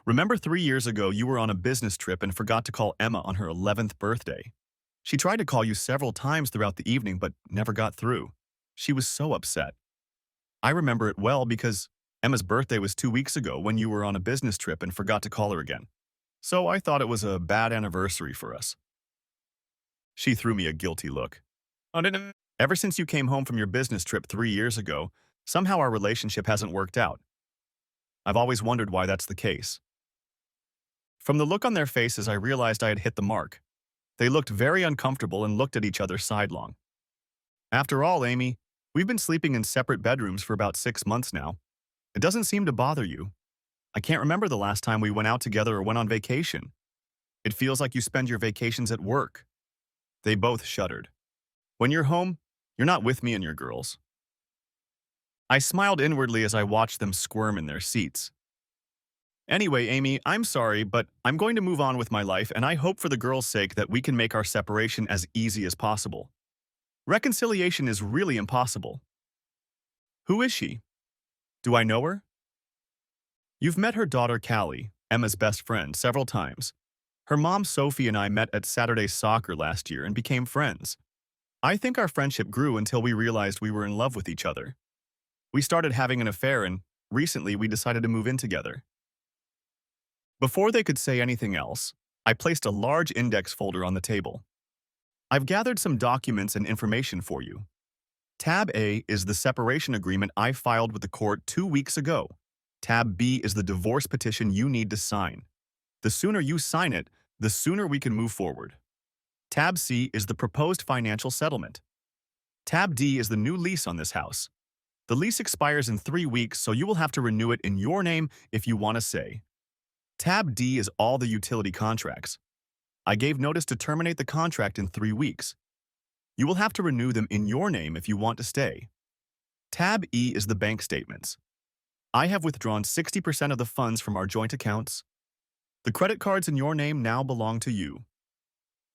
Remember 3 years ago you were on a business trip and forgot to call Emma on her 11th birthday. She tried to call you several times throughout the evening but never got through. She was so upset. I remember it well because Emma's birthday was 2 weeks ago when you were on a business trip and forgot to call her again. So I thought it was a bad anniversary for us. She threw me a guilty look. I didn't. Ever since you came home from your business trip 3 years ago, somehow our relationship hasn't worked out. I've always wondered why that's the case. From the look on their faces, I realized I had hit the mark. They looked very uncomfortable and looked at each other sidelong. After all, Amy, we've been sleeping in separate bedrooms for about 6 months now. It doesn't seem to bother you. I can't remember the last time we went out together or went on vacation. It feels like you spend your vacations at work. They both shuddered. When you're home, you're not with me and your girls. I smiled inwardly as I watched them squirm in their seats. Anyway, Amy, I'm sorry, but I'm going to move on with my life, and I hope for the girls' sake that we can make our separation as easy as possible. Reconciliation is really impossible. Who is she? Do I know her? You've met her daughter, Callie, Emma's best friend, several times. Her mom, Sophie, and I met at Saturday's soccer last year and became friends. I think our friendship grew until we realized we were in love with each other. We started having an affair, and recently we decided to move in together. Before they could say anything else, I placed a large index folder on the table. I've gathered some documents and information for you. Tab A is the separation agreement I filed with the court 2 weeks ago. Tab B is the divorce petition you need to sign. The sooner you sign it, the sooner we can move forward. Tab C is the proposed financial settlement. Tab D is the new lease on this house. The lease expires in 3 weeks, so you will have to renew it in your name if you want to stay. Tab D is all the utility contracts. I gave notice to terminate the contract in 3 weeks. You will have to renew them in your name if you want to stay. Tab E is the bank statements. I have withdrawn 60% of the funds from our joint accounts. The credit cards in your name now belong to you.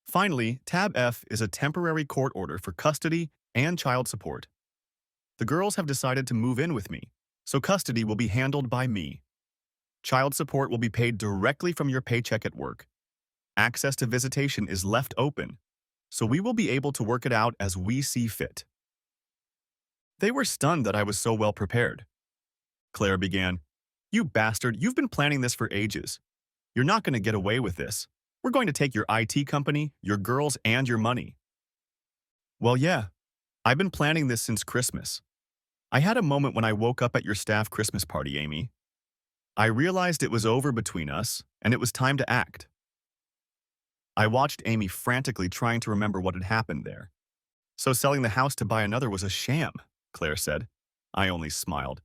Finally, Tab F is a temporary court order for custody and child support. The girls have decided to move in with me, so custody will be handled by me. Child support will be paid directly from your paycheck at work. Access to visitation is left open, so we will be able to work it out as we see fit. They were stunned that I was so well prepared. Claire began, "You bastard, you've been planning this for ages. You're not going to get away with this. We're going to take your IT company, your girls, and your money." Well, yeah, I've been planning this since Christmas. I had a moment when I woke up at your staff Christmas party, Amy. I realized it was over between us, and it was time to act. I watched Amy frantically trying to remember what had happened there. "So selling the house to buy another was a sham," Claire said. I only smiled.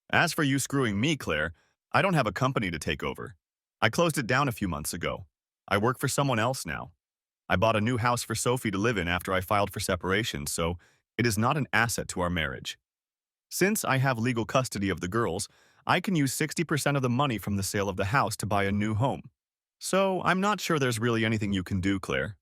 "As for you screwing me, Claire, I don't have a company to take over. I closed it down a few months ago. I work for someone else now. I bought a new house for Sophie to live in after I filed for separation, so it is not an asset to our marriage. Since I have legal custody of the girls, I can use 60% of the money from the sale of the house to buy a new home. So I'm not sure there's really anything you can do, Claire.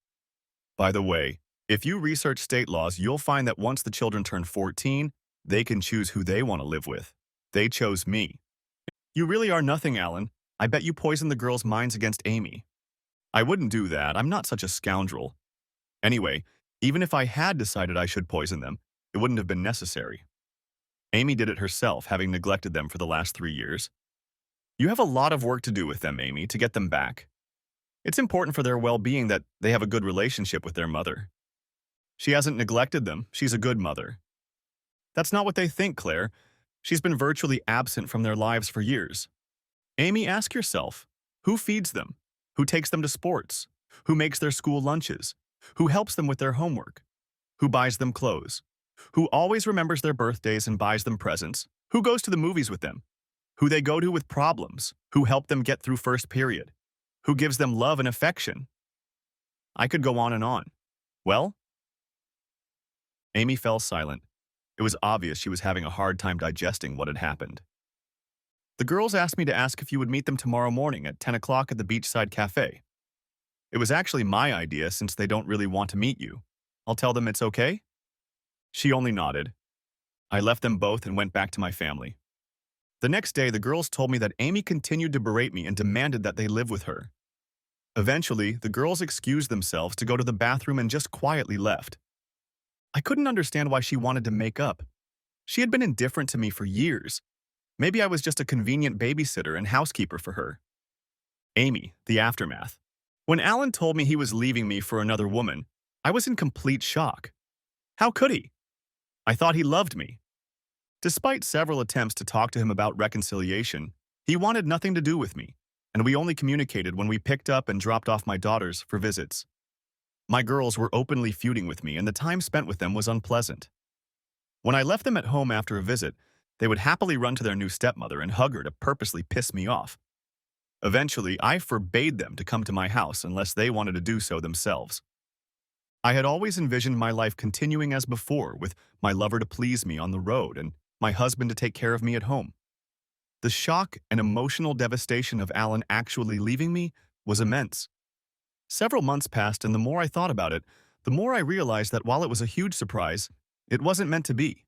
By the way, if you research state laws, you'll find that once the children turn 14, they can choose who they want to live with. They chose me." "You really are nothing, Alan. I bet you poisoned the girls' minds against Amy." "I wouldn't do that. I'm not such a scoundrel. Anyway, even if I had decided I should poison them, it wouldn't have been necessary. Amy did it herself, having neglected them for the last 3 years. You have a lot of work to do with them, Amy, to get them back. It's important for their well-being that they have a good relationship with their mother. She hasn't neglected them. She's a good mother." "That's not what they think, Claire. She's been virtually absent from their lives for years. Amy, ask yourself, who feeds them? Who takes them to sports? Who makes their school lunches? Who helps them with their homework? Who buys them clothes? Who always remembers their birthdays and buys them presents? Who goes to the movies with them? Who they go to with problems? Who help them get through first period? Who gives them love and affection?" I could go on and on. "Well?" Amy fell silent. It was obvious she was having a hard time digesting what had happened. "The girls asked me to ask if you would meet them tomorrow morning at 10 o'clock at the beachside cafe. It was actually my idea since they don't really want to meet you. I'll tell them it's okay?" She only nodded. I left them both and went back to my family. The next day, the girls told me that Amy continued to berate me and demanded that they live with her. Eventually, the girls excused themselves to go to the bathroom and just quietly left. I couldn't understand why she wanted to make up. She had been indifferent to me for years. Maybe I was just a convenient babysitter and housekeeper for her. Amy, the aftermath. When Alan told me he was leaving me for another woman, I was in complete shock. How could he? I thought he loved me. Despite several attempts to talk to him about reconciliation, he wanted nothing to do with me, and we only communicated when we picked up and dropped off my daughters for visits. My girls were openly feuding with me, and the time spent with them was unpleasant. When I left them at home after a visit, they would happily run to their new stepmother and hug her to purposely piss me off. Eventually, I forbade them to come to my house unless they wanted to do so themselves. I had always envisioned my life continuing as before, with my lover to please me on the road and my husband to take care of me at home. The shock and emotional devastation of Alan actually leaving me was immense. Several months passed, and the more I thought about it, the more I realized that while it was a huge surprise, it wasn't meant to be.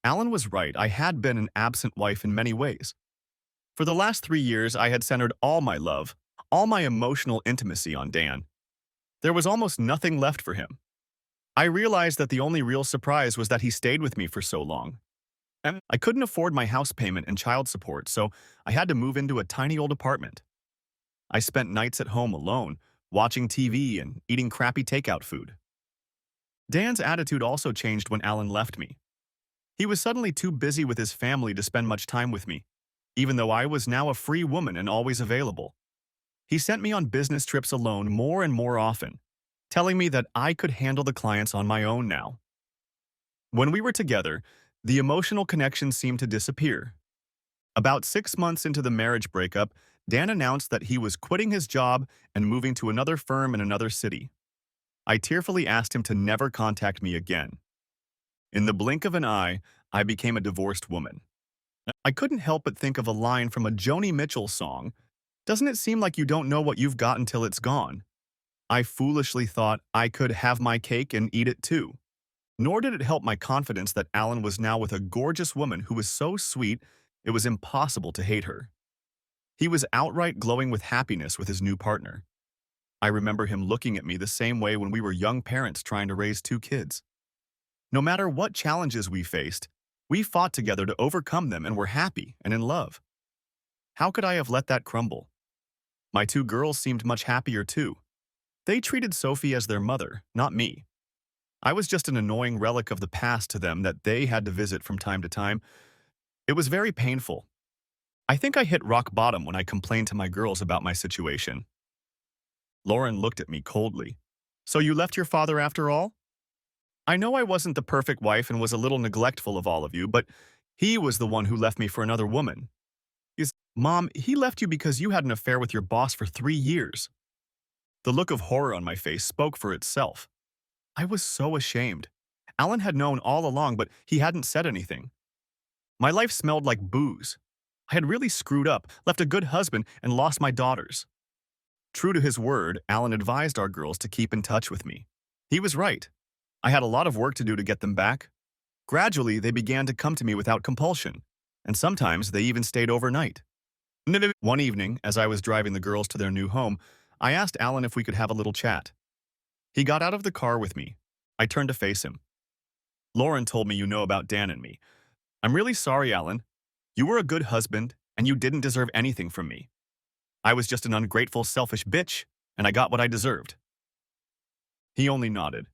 Alan was right. I had been an absent wife in many ways. For the last 3 years, I had centered all my love, all my emotional intimacy on Dan. There was almost nothing left for him. I realized that the only real surprise was that he stayed with me for so long. I couldn't afford my house payment and child support, so I had to move into a tiny old apartment. I spent nights at home alone, watching TV and eating crappy takeout food. Dan's attitude also changed when Alan left me. He was suddenly too busy with his family to spend much time with me, even though I was now a free woman and always available. He sent me on business trips alone more and more often, telling me that I could handle the clients on my own now. When we were together, the emotional connection seemed to disappear. About 6 months into the marriage breakup, Dan announced that he was quitting his job and moving to another firm in another city. I tearfully asked him to never contact me again. In the blink of an eye, I became a divorced woman. I couldn't help but think of a line from a Joni Mitchell song. Doesn't it seem like you don't know what you've got until it's gone? I foolishly thought I could have my cake and eat it too. Nor did it help my confidence that Alan was now with a gorgeous woman who was so sweet it was impossible to hate her. He was outright glowing with happiness with his new partner. I remember him looking at me the same way when we were young parents trying to raise 2 kids. No matter what challenges we faced, we fought together to overcome them and were happy and in love. How could I have let that crumble? My 2 girls seemed much happier too. They treated Sophie as their mother, not me. I was just an annoying relic of the past to them that they had to visit from time to time. It was very painful. I think I hit rock bottom when I complained to my girls about my situation. Lauren looked at me coldly. So you left your father after all? I know I wasn't the perfect wife and was a little neglectful of all of you, but he was the one who left me for another woman. Mom, he left you because you had an affair with your boss for 3 years. The look of horror on my face spoke for itself. I was so ashamed. Alan had known all along, but he hadn't said anything. My life smelled like booze. I had really screwed up, left a good husband, and lost my daughters. True to his word, Alan advised our girls to keep in touch with me. He was right. I had a lot of work to do to get them back. Gradually, they began to come to me without compulsion, and sometimes they even stayed overnight. One evening, as I was driving the girls to their new home, I asked Alan if we could have a little chat. He got out of the car with me. I turned to face him. Lauren told me you know about Dan and me. I'm really sorry, Alan. You were a good husband, and you didn't deserve anything from me. I was just an ungrateful, selfish bitch, and I got what I deserved. He only nodded.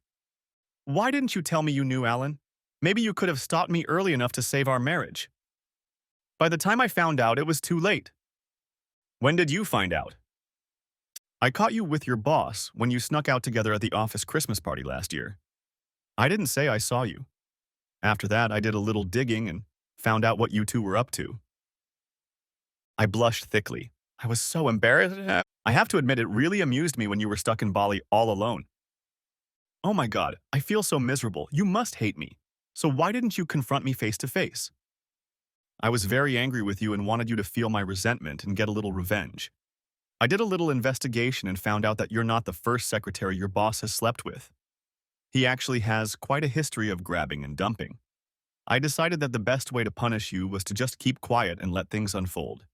Why didn't you tell me you knew, Alan? Maybe you could have stopped me early enough to save our marriage. By the time I found out, it was too late. When did you find out? I caught you with your boss when you snuck out together at the office Christmas party last year. I didn't say I saw you. After that, I did a little digging and found out what you two were up to. I blushed thickly. I was so embarrassed. I have to admit, it really amused me when you were stuck in Bali all alone. Oh my God, I feel so miserable. You must hate me. So why didn't you confront me face to face? I was very angry with you and wanted you to feel my resentment and get a little revenge. I did a little investigation and found out that you're not the first secretary your boss has slept with. He actually has quite a history of grabbing and dumping. I decided that the best way to punish you was to just keep quiet and let things unfold.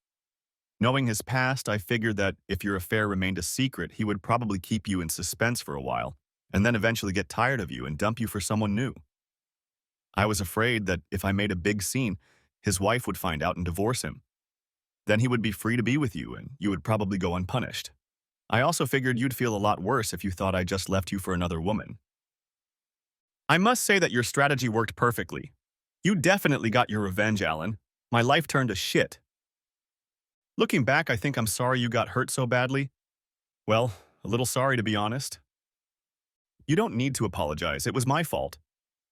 Knowing his past, I figured that if your affair remained a secret, he would probably keep you in suspense for a while, and then eventually get tired of you and dump you for someone new. I was afraid that if I made a big scene, His wife would find out and divorce him. Then he would be free to be with you, and you would probably go unpunished. I also figured you'd feel a lot worse if you thought I just left you for another woman. I must say that your strategy worked perfectly. You definitely got your revenge, Alan. My life turned to shit. Looking back, I think I'm sorry you got hurt so badly. Well, a little sorry to be honest. You don't need to apologize. It was my fault.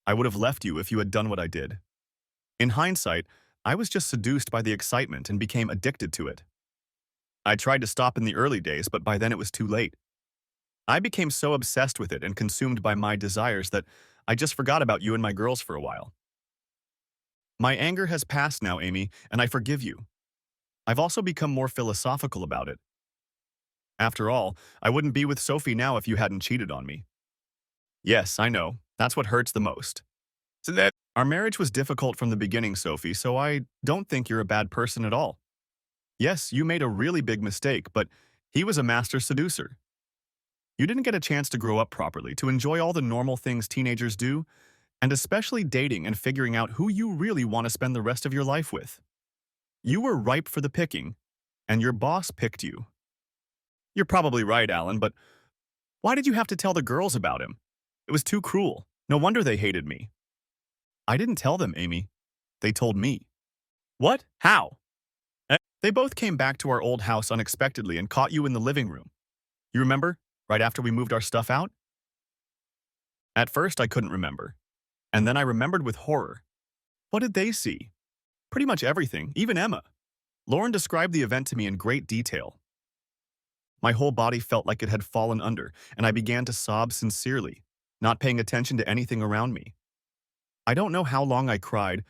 I would have left you if you had done what I did. In hindsight, I was just seduced by the excitement and became addicted to it. I tried to stop in the early days, but by then it was too late. I became so obsessed with it and consumed by my desires that I just forgot about you and my girls for a while. My anger has passed now, Amy, and I forgive you. I've also become more philosophical about it. After all, I wouldn't be with Sophie now if you hadn't cheated on me. Yes, I know. That's what hurts the most. Our marriage was difficult from the beginning, Sophie, so I don't think you're a bad person at all. Yes, you made a really big mistake, but he was a master seducer. You didn't get a chance to grow up properly, to enjoy all the normal things teenagers do, and especially dating and figuring out who you really want to spend the rest of your life with. You were ripe for the picking, and your boss picked you. You're probably right, Alan, but why did you have to tell the girls about him? It was too cruel. No wonder they hated me. I didn't tell them, Amy. They told me. What? How? They both came back to our old house unexpectedly and caught you in the living room. You remember? Right after we moved our stuff out? At first, I couldn't remember. And then I remembered with horror. What did they see? Pretty much everything, even Emma. Lauren described the event to me in great detail. My whole body felt like it had fallen under, and I began to sob sincerely, not paying attention to anything around me. I don't know how long I cried,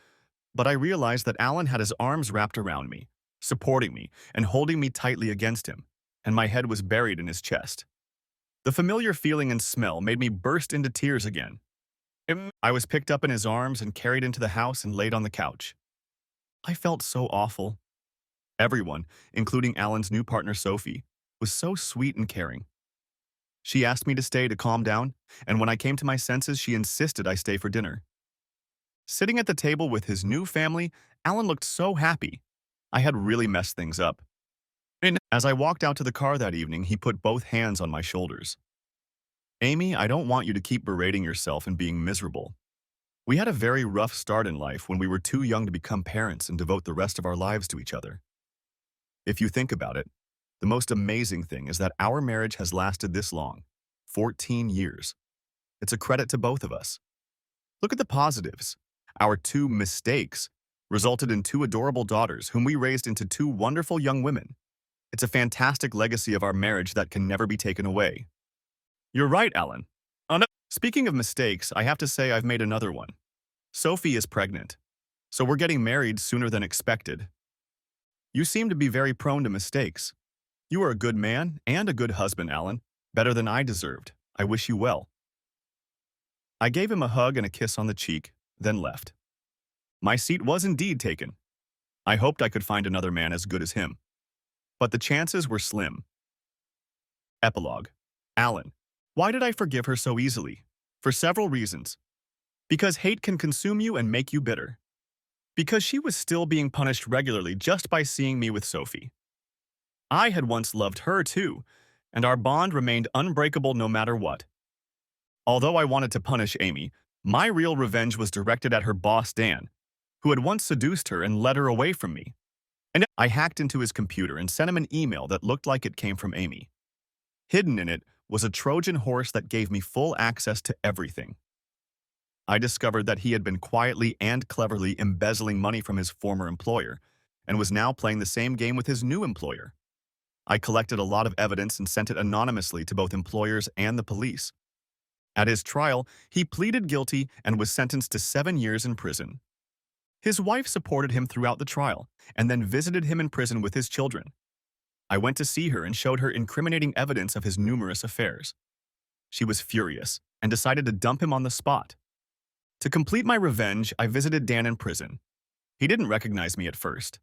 but I realized that Alan had his arms wrapped around me, supporting me and holding me tightly against him, and my head was buried in his chest. The familiar feeling and smell made me burst into tears again. I was picked up in his arms and carried into the house and laid on the couch. I felt so awful. Everyone, including Alan's new partner Sophie, was so sweet and caring. She asked me to stay to calm down, and when I came to my senses, she insisted I stay for dinner. Sitting at the table with his new family, Alan looked so happy. I had really messed things up. And as I walked out to the car that evening, he put both hands on my shoulders. Amy, I don't want you to keep berating yourself and being miserable. We had a very rough start in life when we were too young to become parents and devote the rest of our lives to each other. If you think about it, the most amazing thing is that our marriage has lasted this long, 14 years. It's a credit to both of us. Look at the positives. Our 2 mistakes resulted in 2 adorable daughters whom we raised into 2 wonderful young women. It's a fantastic legacy of our marriage that can never be taken away. You're right, Alan. Speaking of mistakes, I have to say I've made another one. Sophie is pregnant, so we're getting married sooner than expected. You seem to be very prone to mistakes. You are a good man and a good husband, Alan. Better than I deserved. I wish you well. I gave him a hug and a kiss on the cheek, then left. My seat was indeed taken. I hoped I could find another man as good as him. But the chances were slim. Epilogue. Alan. Why did I forgive her so easily? For several reasons. Because hate can consume you and make you bitter. Because she was still being punished regularly just by seeing me with Sophie. I had once loved her too, and our bond remained unbreakable no matter what. Although I wanted to punish Amy, my real revenge was directed at her boss Dan, who had once seduced her and led her away from me. And I hacked into his computer and sent him an email that looked like it came from Amy. Hidden in it was a Trojan horse that gave me full access to everything. I discovered that he had been quietly and cleverly embezzling money from his former employer and was now playing the same game with his new employer. I collected a lot of evidence and sent it anonymously to both employers and the police. At his trial, he pleaded guilty and was sentenced to 7 years in prison. His wife supported him throughout the trial and then visited him in prison with his children. I went to see her and showed her incriminating evidence of his numerous affairs. She was furious and decided to dump him on the spot. To complete my revenge, I visited Dan in prison. He didn't recognize me at first.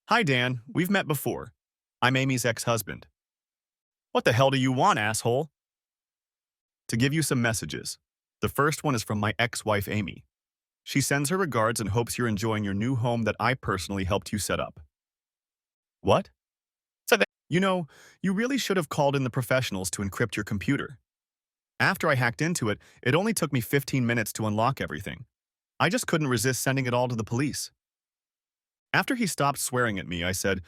Hi, Dan. We've met before. I'm Amy's ex-husband. What the hell do you want, asshole? To give you some messages. The first one is from my ex-wife, Amy. She sends her regards and hopes you're enjoying your new home that I personally helped you set up. What? You know, you really should have called in the professionals to encrypt your computer. After I hacked into it, it only took me 15 minutes to unlock everything. I just couldn't resist sending it all to the police. After he stopped swearing at me, I said,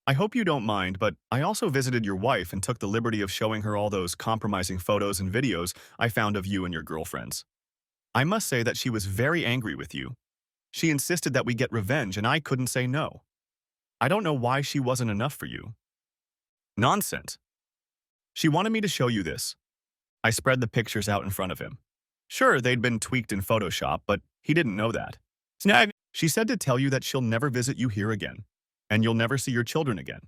I hope you don't mind, but I also visited your wife and took the liberty of showing her all those compromising photos and videos I found of you and your girlfriends. I must say that she was very angry with you. She insisted that we get revenge and I couldn't say no. I don't know why she wasn't enough for you. Nonsense. She wanted me to show you this. I spread the pictures out in front of him. Sure, they'd been tweaked in Photoshop, but he didn't know that. Snag. She said to tell you that she'll never visit you here again, and you'll never see your children again.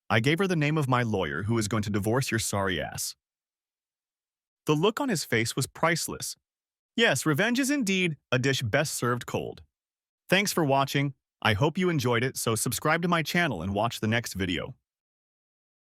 I gave her the name of my lawyer who is going to divorce your sorry ass. The look on his face was priceless. Yes, revenge is indeed a dish best served cold. Thanks for watching. I hope you enjoyed it, so subscribe to my channel and watch the next video.